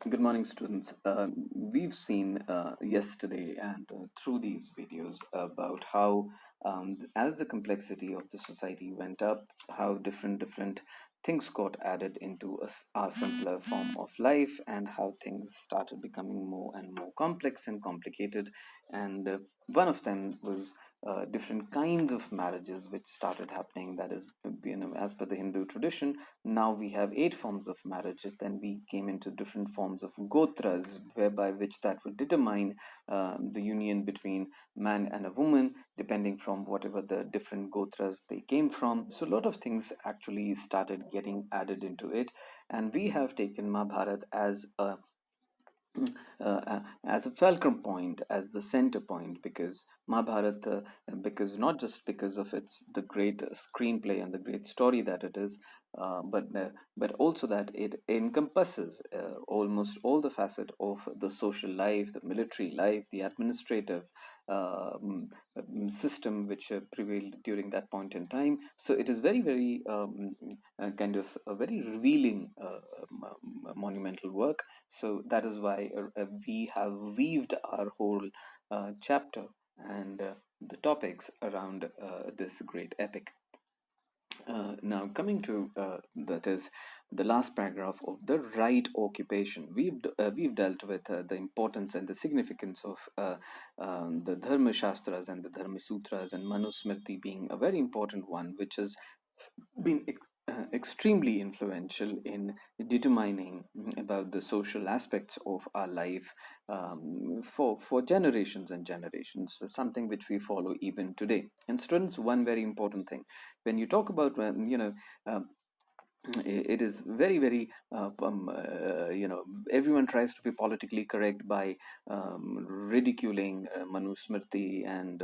Good morning, students. We've seen yesterday and through these videos about how, as the complexity of the society went up, how different things got added into a simpler form of life, and how things started becoming more and more complex and complicated. And one of them was different kinds of marriages which started happening. That is, as per the Hindu tradition, now we have eight forms of marriage. Then we came into different forms of gotras, whereby which that would determine the union between man and a woman, depending from whatever the different gotras they came from. So a lot of things actually started getting added into it, and we have taken Mahabharat as a fulcrum point, as the center point, because Mahabharata, because not just because of its the great screenplay and the great story that it is, but also that it encompasses almost all the facet of the social life, the military life, the administrative system which prevailed during that point in time. So it is very kind of a very revealing monumental work. So that is why we have weaved our whole chapter and the topics around this great epic. Now, coming to that is the last paragraph of the right occupation. We've dealt with the importance and the significance of the Dharma Shastras and the Dharma Sutras, and Manusmriti being a very important one, which has been extremely influential in determining about the social aspects of our life for generations and generations, something which we follow even today. And students, one very important thing when you talk about um, it is very everyone tries to be politically correct by ridiculing Manusmriti and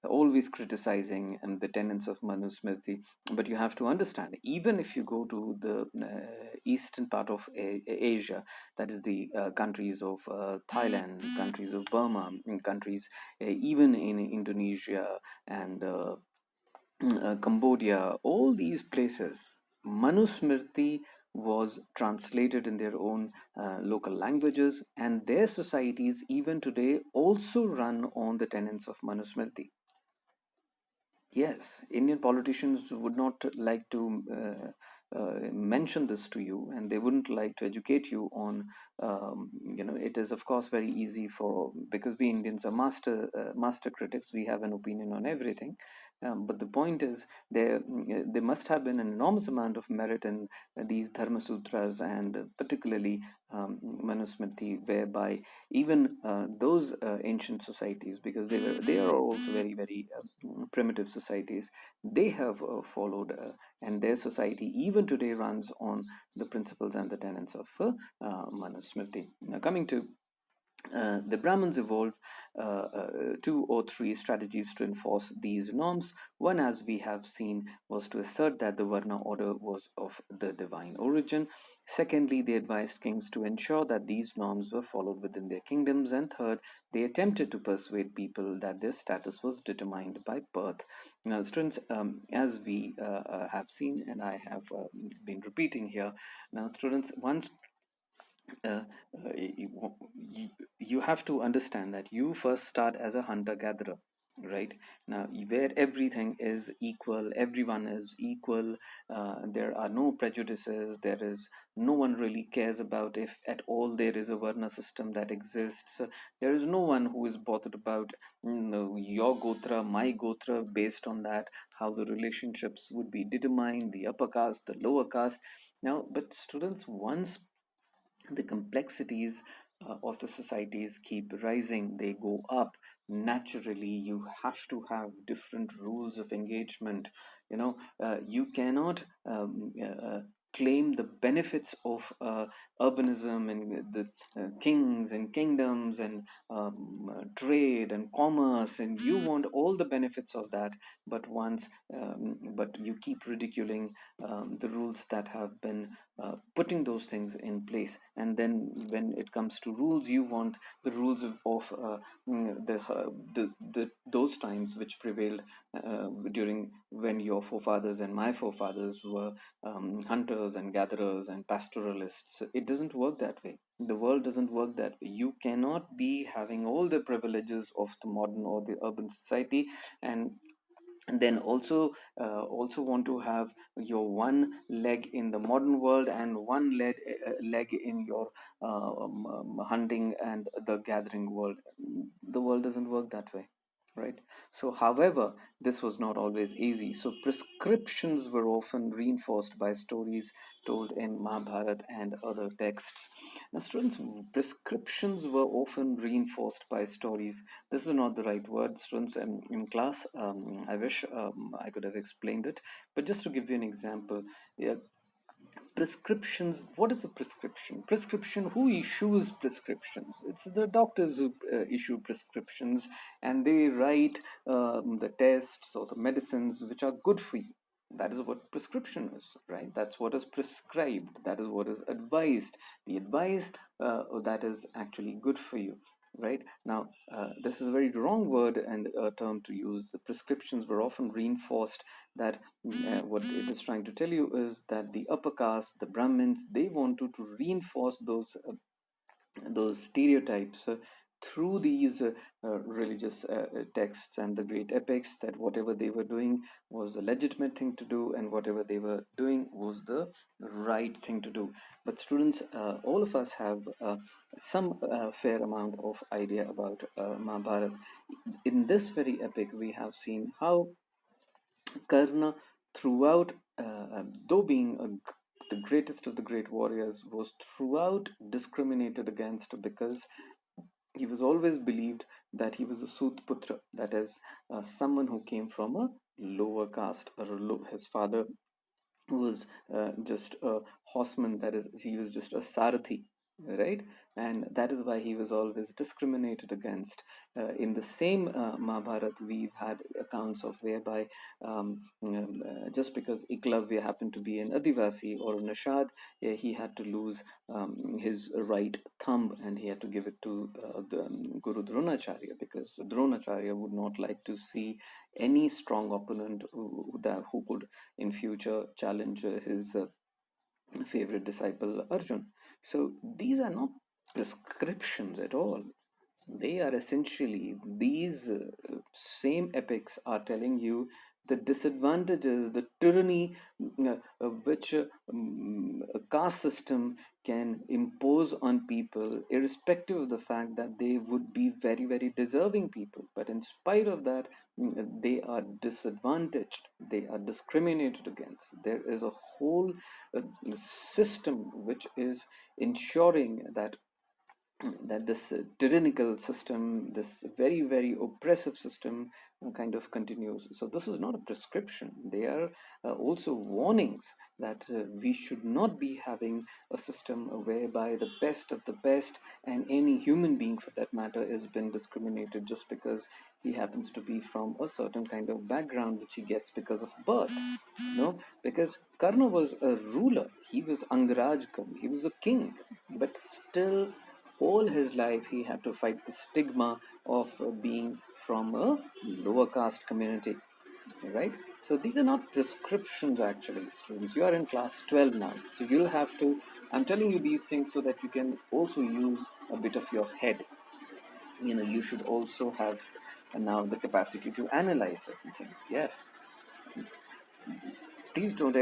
always criticizing the tenets of Manusmriti. But you have to understand, even if you go to the eastern part of Asia, that is the countries of Thailand, countries of Burma, countries even in Indonesia and Cambodia, all these places, Manusmriti was translated in their own local languages, and their societies, even today, also run on the tenets of Manusmriti. Yes, Indian politicians would not like to mention this to you, and they wouldn't like to educate you on. It is of course very easy for, because we Indians are master critics. We have an opinion on everything, but the point is there must have been an enormous amount of merit in these Dharma Sutras, and particularly Manusmriti, whereby even those ancient societies, because they are also very primitive societies, they have followed, and their society even today runs on the principles and the tenets of Manusmriti. Now, coming to the Brahmins evolved two or three strategies to enforce these norms. One, as we have seen, was to assert that the Varna order was of the divine origin. Secondly, they advised kings to ensure that these norms were followed within their kingdoms. And third, they attempted to persuade people that their status was determined by birth. Now, students, as we have seen, and I have been repeating here, now, students, once you have to understand that you first start as a hunter gatherer, right? Now, where everything is equal, everyone is equal, there are no prejudices, there is no one really cares about if at all there is a varna system that exists. There is no one who is bothered about your gotra, my gotra, based on that how the relationships would be determined, the upper caste, the lower caste. Now, but students, once the complexities of the societies keep rising, they go up naturally. You have to have different rules of engagement. You cannot claim the benefits of urbanism and the kings and kingdoms and trade and commerce, and you want all the benefits of that, but you keep ridiculing the rules that have been putting those things in place. And then when it comes to rules, you want the rules of those times which prevailed during when your forefathers and my forefathers were hunters and gatherers and pastoralists. It doesn't work that way. The world doesn't work that way. You cannot be having all the privileges of the modern or the urban society, and then also want to have your one leg in the modern world and one leg in your hunting and the gathering world. The world doesn't work that way, right? So however, this was not always easy, so prescriptions were often reinforced by stories told in Mahabharata and other texts. Now students, prescriptions were often reinforced by stories. This is not the right word, students, in class. I wish I could have explained it, but just to give you an example, yeah, prescriptions. What is a prescription? Prescription, who issues prescriptions? It's the doctors who issue prescriptions, and they write the tests or the medicines which are good for you. That is what prescription is, right? That's what is prescribed, that is what is advised, the advice that is actually good for you. Right now, this is a very wrong word and term to use. The prescriptions were often reinforced, that what it is trying to tell you is that the upper caste, the Brahmins, they wanted to reinforce those stereotypes through these religious texts and the great epics, that whatever they were doing was a legitimate thing to do, and whatever they were doing was the right thing to do. But students, all of us have some fair amount of idea about Mahabharata. In this very epic, we have seen how Karna, throughout, though being the greatest of the great warriors, was throughout discriminated against, because he was always believed that he was a Sutputra, that is, someone who came from a lower caste, or his father was just a horseman, that is, he was just a Sarathi, right? And that is why he was always discriminated against. In the same Mahabharata, we've had accounts of whereby just because Iklavya happened to be an Adivasi or a Nishad, he had to lose his right thumb, and he had to give it to the Guru Dronacharya, because Dronacharya would not like to see any strong opponent who could in future challenge his favorite disciple Arjun. So these are not prescriptions at all. They are essentially, these same epics are telling you the disadvantages, the tyranny which a caste system can impose on people, irrespective of the fact that they would be very, very deserving people. But in spite of that, they are disadvantaged, they are discriminated against. There is a whole system which is ensuring that this tyrannical system, this very, very oppressive system, kind of continues. So this is not a prescription. They are also warnings that we should not be having a system whereby the best of the best, and any human being for that matter, is been discriminated just because he happens to be from a certain kind of background which he gets because of birth. No, because Karna was a ruler. He was Angaraj, he was a king, but still all his life he had to fight the stigma of being from a lower caste community, right? So these are not prescriptions, actually, students. You are in class 12 now, so you'll have to, I'm telling you these things so that you can also use a bit of your head. You should also have now the capacity to analyze certain things. Yes, please don't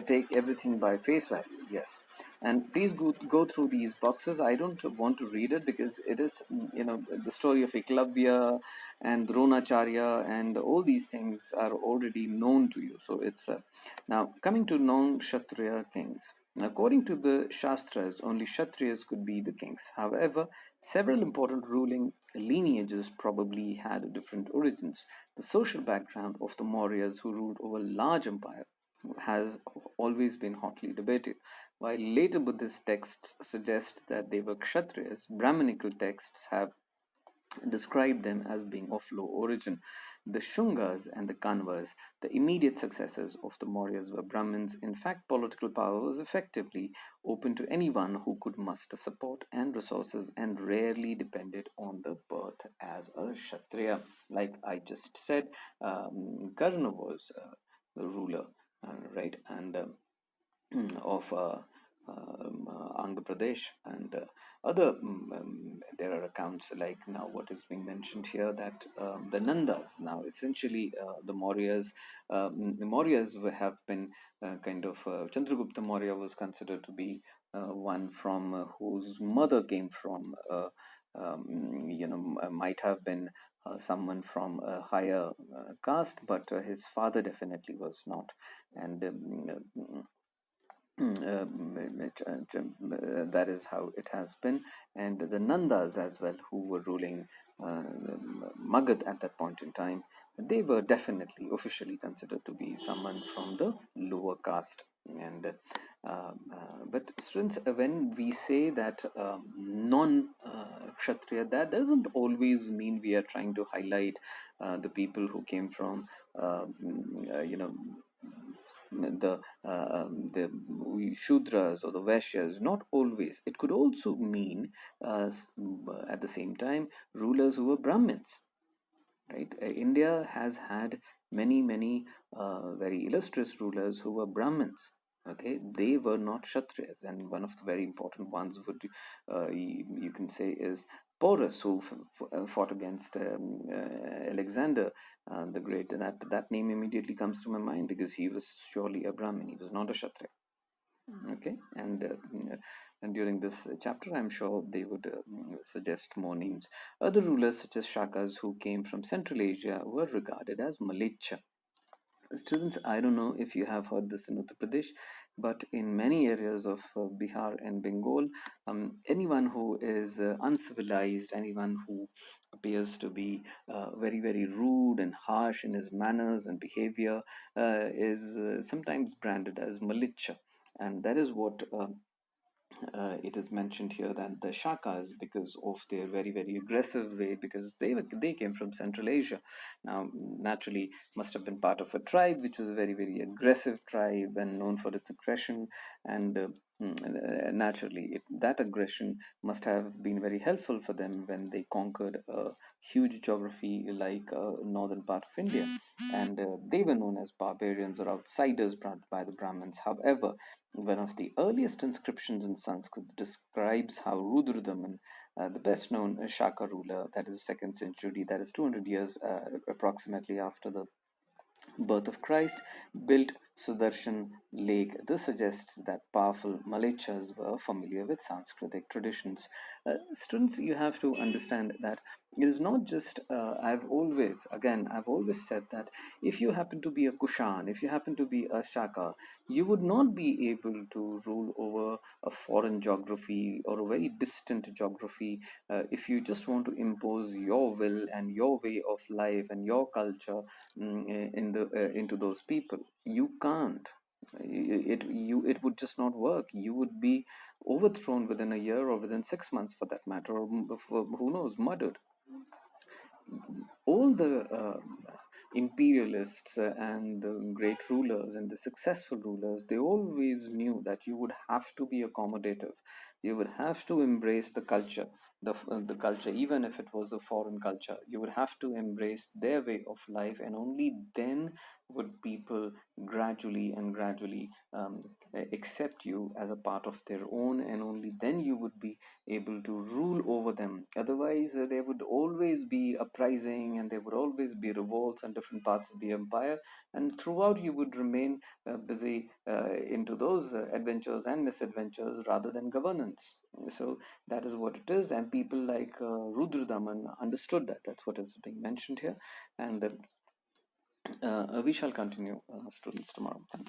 take everything by face value. Yes, and please go through these boxes. I don't want to read it because it is, the story of Eklavya and Dronacharya and all these things are already known to you. So it's now coming to non-Kshatriya kings. According to the Shastras, only Kshatriyas could be the kings. However, several important ruling lineages probably had different origins. The social background of the Mauryas, who ruled over large empire, has always been hotly debated. While later Buddhist texts suggest that they were Kshatriyas, Brahminical texts have described them as being of low origin. The Shungas and the Kanvas, the immediate successors of the Mauryas, were Brahmins. In fact, political power was effectively open to anyone who could muster support and resources and rarely depended on the birth as a Kshatriya. Like I just said, Karna was the ruler, right? And of Andhra Pradesh and other. There are accounts like now what is being mentioned here that the Nandas now essentially the Mauryas have been kind of Chandragupta Maurya was considered to be one from whose mother came from might have been someone from a higher caste, but his father definitely was not. And that is how it has been. And the Nandas as well, who were ruling Magad at that point in time, they were definitely officially considered to be someone from the lower caste. And but students, when we say that non Kshatriya, that doesn't always mean we are trying to highlight the people who came from, the Shudras or the Vaishyas. Not always. It could also mean, at the same time, rulers who were Brahmins, right? India has had many very illustrious rulers who were Brahmins. Okay, they were not Kshatriyas, and one of the very important ones would you can say is Porus, who fought against Alexander the Great. That name immediately comes to my mind because he was surely a Brahmin. He was not a Kshatriya. Okay, and during this chapter, I'm sure they would suggest more names. Other rulers, such as Shakas, who came from Central Asia, were regarded as Malicha. Students, I don't know if you have heard this in Uttar Pradesh, but in many areas of Bihar and Bengal, anyone who is uncivilized, anyone who appears to be very rude and harsh in his manners and behavior, is sometimes branded as Malicha. And that is what it is mentioned here that the Shakas, because of their very aggressive way, because they came from Central Asia, now naturally must have been part of a tribe which was a very aggressive tribe and known for its aggression, and naturally that aggression must have been very helpful for them when they conquered a huge geography like northern part of India, and they were known as barbarians or outsiders by the Brahmins. However, one of the earliest inscriptions in Sanskrit describes how Rudradaman, the best known Shaka ruler, that is 2nd century, that is 200 years approximately after the birth of Christ, built Sudarshan Lake. This suggests that powerful Malechas were familiar with Sanskritic traditions. Students, you have to understand that it is not just, I've always said that if you happen to be a Kushan, if you happen to be a Shaka, you would not be able to rule over a foreign geography or a very distant geography if you just want to impose your will and your way of life and your culture into those people. You can't. It would just not work. You would be overthrown within a year or within 6 months, for that matter, or who knows, murdered. All the imperialists and the great rulers and the successful rulers, they always knew that you would have to be accommodative. You would have to embrace the culture, the culture, even if it was a foreign culture. You would have to embrace their way of life, and only then would people gradually accept you as a part of their own, and only then you would be able to rule over them. Otherwise, there would always be uprising and there would always be revolts in different parts of the empire, and throughout you would remain busy into those adventures and misadventures rather than governance. So that is what it is, and people like Rudradaman understood that. That's what is being mentioned here, and we shall continue, students, tomorrow. Thank you.